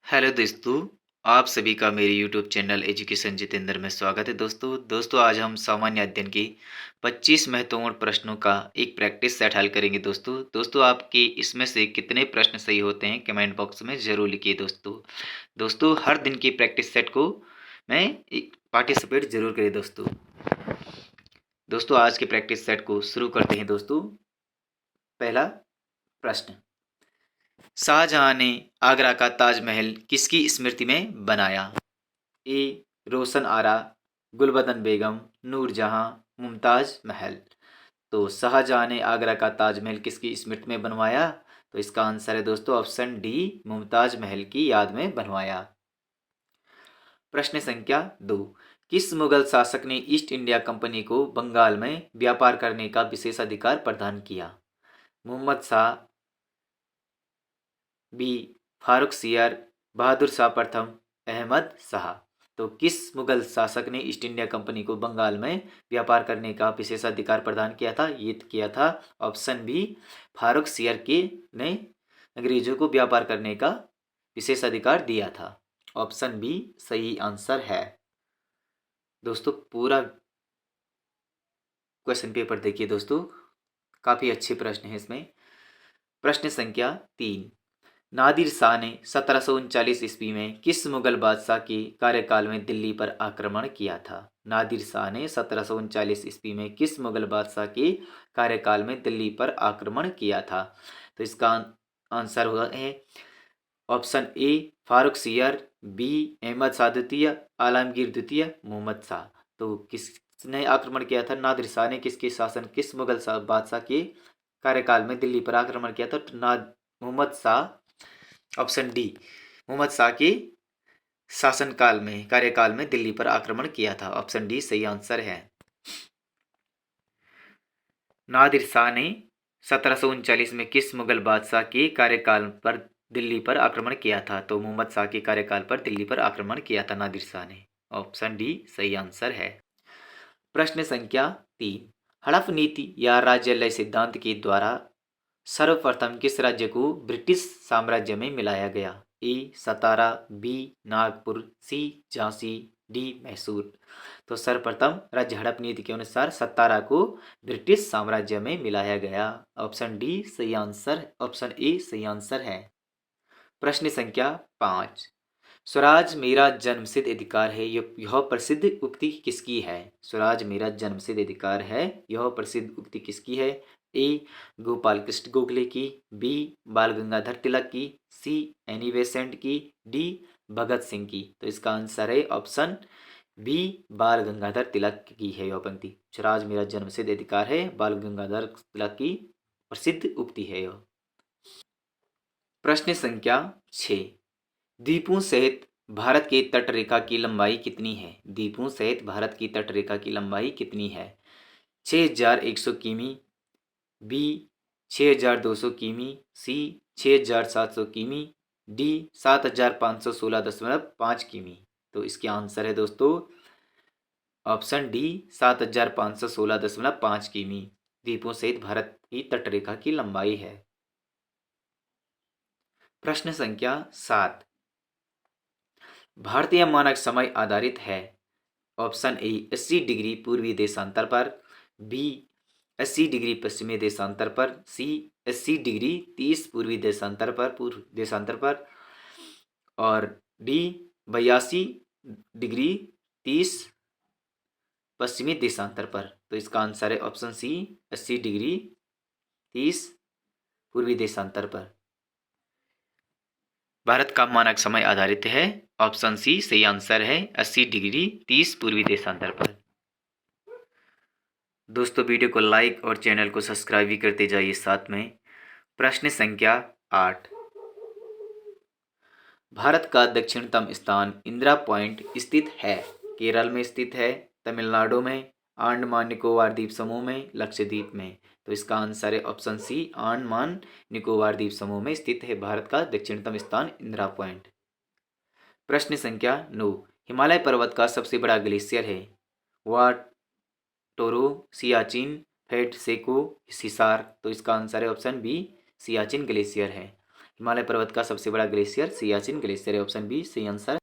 Hello दोस्तों, आप सभी का मेरे यूट्यूब चैनल एजुकेशन जितेंद्र में स्वागत है। दोस्तों आज हम सामान्य अध्ययन की 25 महत्वपूर्ण प्रश्नों का एक प्रैक्टिस सेट हल करेंगे। दोस्तों आपके इसमें से कितने प्रश्न सही होते हैं कमेंट बॉक्स में ज़रूर लिखिए। दोस्तों हर दिन की प्रैक्टिस सेट को मैं पार्टिसिपेट जरूर करें। दोस्तों आज के प्रैक्टिस सेट को शुरू करते हैं। दोस्तों पहला प्रश्न, शाहजहां ने आगरा का ताजमहल किसकी स्मृति में बनाया? ए रोशन आरा, गुलबदन बेगम, नूरजहां, मुमताज महल। तो शाहजहां ने आगरा का ताजमहल किसकी स्मृति में बनवाया? तो इसका आंसर है दोस्तों ऑप्शन डी, मुमताज महल की याद में बनवाया। प्रश्न संख्या 2, किस मुगल शासक ने ईस्ट इंडिया कंपनी को बंगाल में व्यापार करने का विशेषाधिकार प्रदान किया? मोहम्मद शाह, बी फारूक सियर, बहादुर शाह प्रथम, अहमद शाह। तो किस मुगल शासक ने ईस्ट इंडिया कंपनी को बंगाल में व्यापार करने का विशेषाधिकार प्रदान किया था? ये किया था ऑप्शन बी, फारूक सियर के ने अंग्रेजों को व्यापार करने का विशेषाधिकार दिया था। ऑप्शन बी सही आंसर है। दोस्तों पूरा क्वेश्चन पेपर देखिए दोस्तों, काफ़ी अच्छे प्रश्न हैं इसमें। प्रश्न संख्या 3, नादिर शाह ने 1739 ईस्वी में किस मुगल बादशाह के कार्यकाल में दिल्ली पर आक्रमण किया था? नादिर शाह ने 1739 ईस्वी में किस मुगल बादशाह के कार्यकाल में दिल्ली पर आक्रमण किया था? तो इसका आंसर हुआ है option A Farrukh Siyar, B Ahmad Shah द्वितीय, आलमगीर द्वितीय, मोहम्मद शाह। तो किसने आक्रमण किया था? नादिर शाह ने किसके शासन किस मुगल बादशाह के कार्यकाल में दिल्ली पर आक्रमण किया था? तो मोहम्मद शाह, ऑप्शन डी, मोहम्मद शाह के शासनकाल में कार्यकाल में दिल्ली पर आक्रमण किया था। ऑप्शन डी सही आंसर है। नादिर शाह ने 1739 में किस मुगल बादशाह के कार्यकाल पर दिल्ली पर आक्रमण किया था? तो मोहम्मद शाह के कार्यकाल पर दिल्ली पर आक्रमण किया था नादिर शाह ने। ऑप्शन डी सही आंसर है। प्रश्न संख्या 3, हड़प नीति या राज्यालय सिद्धांत के द्वारा सर्वप्रथम किस राज्य को ब्रिटिश साम्राज्य में मिलाया गया? ए सतारा, बी नागपुर, सी झांसी, डी मैसूर। तो सर्वप्रथम राज्य हड़प नीति के अनुसार सतारा को ब्रिटिश साम्राज्य में मिलाया गया। ऑप्शन डी सही आंसर, ऑप्शन ए सही आंसर है। प्रश्न संख्या 5, स्वराज मेरा जन्मसिद्ध अधिकार है, यह प्रसिद्ध उक्ति किसकी है? स्वराज मेरा जन्मसिद्ध अधिकार है, यह प्रसिद्ध उक्ति किसकी है? ए गोपाल कृष्ण गोखले की, बी बाल गंगाधर तिलक की, सी एनी बेसेंट की, डी भगत सिंह की। तो इसका आंसर है ऑप्शन बी, बाल गंगाधर तिलक की है यह पंक्ति। स्वराज मेरा जन्मसिद्ध अधिकार है, बाल गंगाधर तिलक की प्रसिद्ध उक्ति है यह। प्रश्न संख्या 6, द्वीपों सहित भारत के तट रेखा की लंबाई कितनी है? द्वीपों सहित भारत की तट रेखा की लंबाई कितनी है? 6100 किमी, बी 6200 किमी, सी 6700 किमी, डी 7516.5 किमी। तो इसके आंसर है दोस्तों ऑप्शन डी 7516.5 किमी द्वीपों सहित भारत की तट रेखा की लंबाई है। प्रश्न संख्या 7, भारतीय मानक समय आधारित है। ऑप्शन ए 80 डिग्री पूर्वी देशांतर पर, बी 80 डिग्री पश्चिमी देशांतर पर, सी 80 डिग्री 30 पूर्व देशांतर पर, और डी 82 डिग्री 30 पश्चिमी देशांतर पर। तो इसका आंसर है ऑप्शन सी 80 डिग्री 30 पूर्वी देशांतर पर। भारत का मानक समय आधारित है, ऑप्शन सी सही आंसर है 80 डिग्री 30 पूर्वी देशांतर पर। दोस्तों वीडियो को लाइक और चैनल को सब्सक्राइब भी करते जाइए साथ में। प्रश्न संख्या 8, भारत का दक्षिणतम स्थान इंदिरा पॉइंट स्थित है। केरल में स्थित है, तमिलनाडु में, अंडमान निकोबार द्वीप समूह में, लक्षद्वीप में। तो इसका आंसर है ऑप्शन सी, अंडमान निकोबार द्वीप समूह में स्थित है भारत का दक्षिणतम स्थान इंदिरा पॉइंट। प्रश्न संख्या 9, हिमालय पर्वत का सबसे बड़ा ग्लेशियर है। Baltoro, Siachen, Fedchenko, Hispar. तो इसका आंसर है ऑप्शन बी, सियाचिन ग्लेशियर है। हिमालय पर्वत का सबसे बड़ा ग्लेशियर सियाचिन ग्लेशियर है। ऑप्शन बी सही आंसर।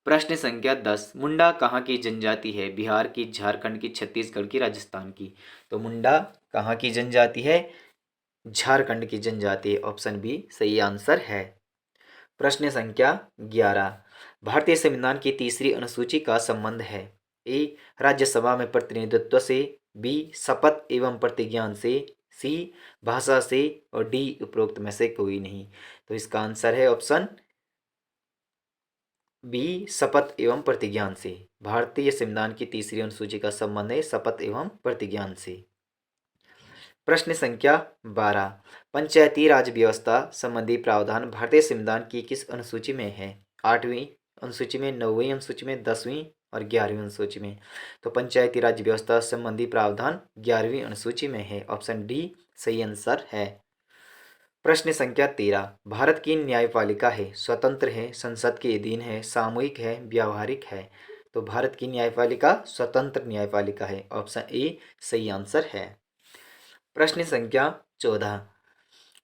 प्रश्न संख्या 10, मुंडा कहाँ की जनजाति है? बिहार की, झारखंड की, छत्तीसगढ़ की, राजस्थान की? तो मुंडा कहाँ की जनजाति है? झारखंड की जनजाति है। ऑप्शन बी सही आंसर है। प्रश्न संख्या 11, भारतीय संविधान की तीसरी अनुसूची का संबंध है? ए राज्यसभा में प्रतिनिधित्व से, बी शपथ एवं प्रतिज्ञान से, सी भाषा से और डी उपरोक्त में से कोई नहीं। तो इसका आंसर है ऑप्शन बी शपथ एवं प्रतिज्ञान से। भारतीय संविधान की तीसरी अनुसूची का संबंध है शपथ एवं प्रतिज्ञान से। प्रश्न संख्या 12, पंचायती राज व्यवस्था संबंधी प्रावधान भारतीय संविधान की किस अनुसूची में है? 8वीं अनुसूची में, 9वीं अनुसूची में, 10वीं और 11वीं अनुसूची में? तो पंचायती राज व्यवस्था संबंधी प्रावधान 11वीं अनुसूची में है। ऑप्शन डी सही आंसर है। प्रश्न संख्या 13, भारत की न्यायपालिका है, स्वतंत्र है, संसद के अधीन है, सामूहिक है, व्यावहारिक है? तो भारत की न्यायपालिका स्वतंत्र न्यायपालिका है। ऑप्शन ए सही आंसर है। प्रश्न संख्या 14,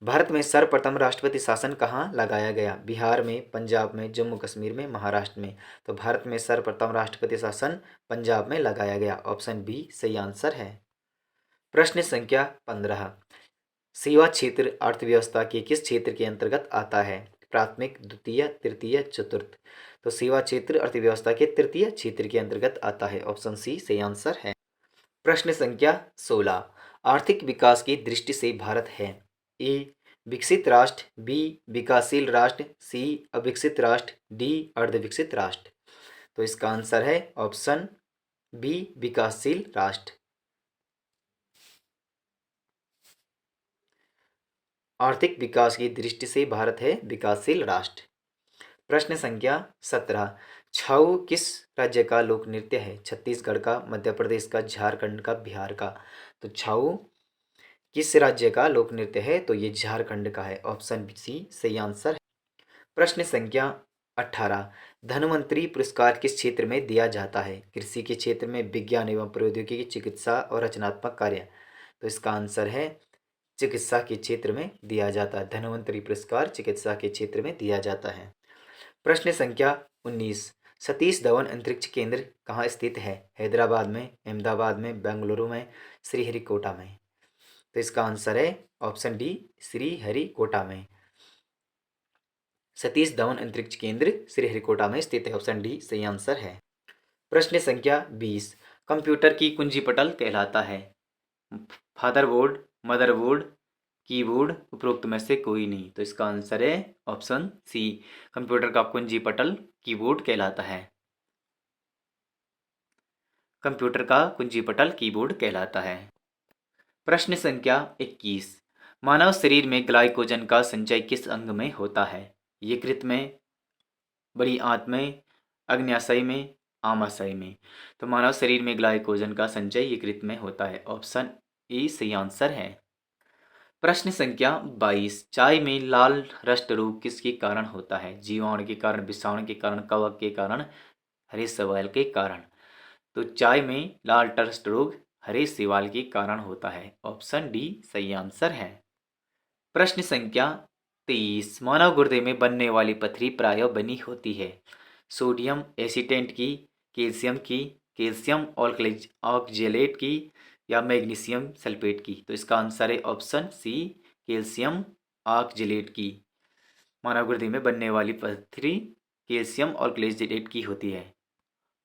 भारत में सर्वप्रथम राष्ट्रपति शासन कहाँ लगाया गया? बिहार में, पंजाब में, जम्मू कश्मीर में, महाराष्ट्र में? तो भारत में सर्वप्रथम राष्ट्रपति शासन पंजाब में लगाया गया। ऑप्शन बी सही आंसर है। प्रश्न संख्या 15, सेवा क्षेत्र अर्थव्यवस्था के किस क्षेत्र के अंतर्गत आता है? प्राथमिक, द्वितीय, तृतीय, चतुर्थ? तो सेवा क्षेत्र अर्थव्यवस्था के तृतीय क्षेत्र के अंतर्गत आता है। ऑप्शन सी सही आंसर है। प्रश्न संख्या 16, आर्थिक विकास की दृष्टि से भारत है? ए विकसित राष्ट्र, बी विकासशील राष्ट्र, सी अविकसित राष्ट्र, डी अर्धविकसित राष्ट्र? तो इसका आंसर है ऑप्शन बी विकासशील राष्ट्र। आर्थिक विकास की दृष्टि से भारत है विकासशील राष्ट्र। प्रश्न संख्या 17, छऊ किस राज्य का लोक नृत्य है? छत्तीसगढ़ का, मध्य प्रदेश का, झारखंड का, बिहार का? तो छऊ किस राज्य का लोक नृत्य है? तो ये झारखंड का है। ऑप्शन सी सही आंसर है। प्रश्न संख्या 18, धन्वंतरी पुरस्कार किस क्षेत्र में दिया जाता है? कृषि के क्षेत्र में, विज्ञान एवं प्रौद्योगिकी, चिकित्सा और रचनात्मक कार्य? तो इसका आंसर है चिकित्सा के क्षेत्र में दिया जाता है। धन्वंतरी पुरस्कार चिकित्सा के क्षेत्र में दिया जाता है। प्रश्न संख्या 19, सतीश धवन अंतरिक्ष केंद्र कहाँ स्थित है? हैदराबाद में, अहमदाबाद में, बेंगलुरु में, श्रीहरिकोटा में? तो इसका आंसर है ऑप्शन डी श्रीहरिकोटा में। सतीश धवन अंतरिक्ष केंद्र श्रीहरिकोटा में स्थित है। ऑप्शन डी सही आंसर है। प्रश्न संख्या 20, कंप्यूटर की कुंजी पटल कहलाता है? फादरबोर्ड, मदरबोर्ड, कीबोर्ड, उपरोक्त में से कोई नहीं। तो इसका आंसर है ऑप्शन सी, कंप्यूटर का कुंजी पटल कीबोर्ड कहलाता है। कंप्यूटर का कुंजी पटल कीबोर्ड कहलाता है। प्रश्न संख्या 21, मानव शरीर में ग्लाइकोजन का संचय किस अंग में होता है? यकृत में, बड़ी आंत में, अग्न्याशय में, आमाशय में? तो मानव शरीर में ग्लाइकोजन का संचय यकृत में होता है। ऑप्शन ए सही आंसर है। प्रश्न संख्या 22, चाय में लाल रस्ट रोग किसके कारण होता है? जीवाणु के कारण, विषाणु के कारण, कवक के कारण, हरे शैवाल के कारण? तो चाय में लाल रस्ट रोग हरे शैवाल के कारण होता है। ऑप्शन डी सही आंसर है। प्रश्न संख्या 23, मानव गुर्दे में बनने वाली पथरी प्रायः बनी होती है? सोडियम एसीटेट की, कैल्शियम की, कैल्शियम ऑक्जेलेट की या मैग्नीशियम सल्फेट की? तो इसका आंसर है ऑप्शन सी कैल्शियम ऑक्जेलेट की। मानव गुर्दे में बनने वाली पथरी कैल्शियम ऑक्जेलेट की होती है।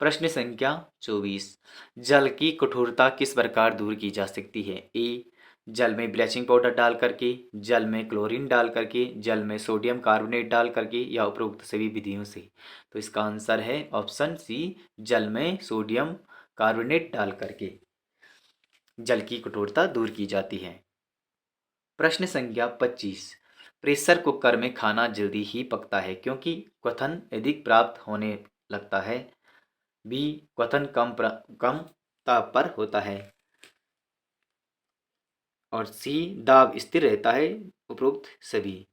प्रश्न संख्या 24, जल की कठोरता किस प्रकार दूर की जा सकती है? ए जल में ब्लीचिंग पाउडर डाल करके, जल में क्लोरीन डाल करके, जल में सोडियम कार्बोनेट डाल करके या उपरोक्त सभी विधियों से? तो इसका आंसर है ऑप्शन सी, जल में सोडियम कार्बोनेट डाल करके जल की कठोरता दूर की जाती है। प्रश्न संख्या 25, प्रेशर कुकर में खाना जल्दी ही पकता है क्योंकि क्वथन अधिक प्राप्त होने लगता है, बी क्वथन कम ताप पर होता है और सी दाब स्थिर रहता है, उपरोक्त सभी?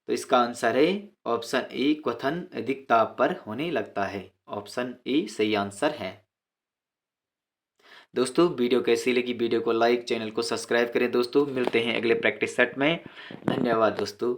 तो इसका आंसर है ऑप्शन ए क्वथन अधिक ताप पर होने लगता है। ऑप्शन ए सही आंसर है। दोस्तों वीडियो कैसी लगी? वीडियो को लाइक, चैनल को सब्सक्राइब करें। दोस्तों मिलते हैं अगले प्रैक्टिस सेट में। धन्यवाद दोस्तों।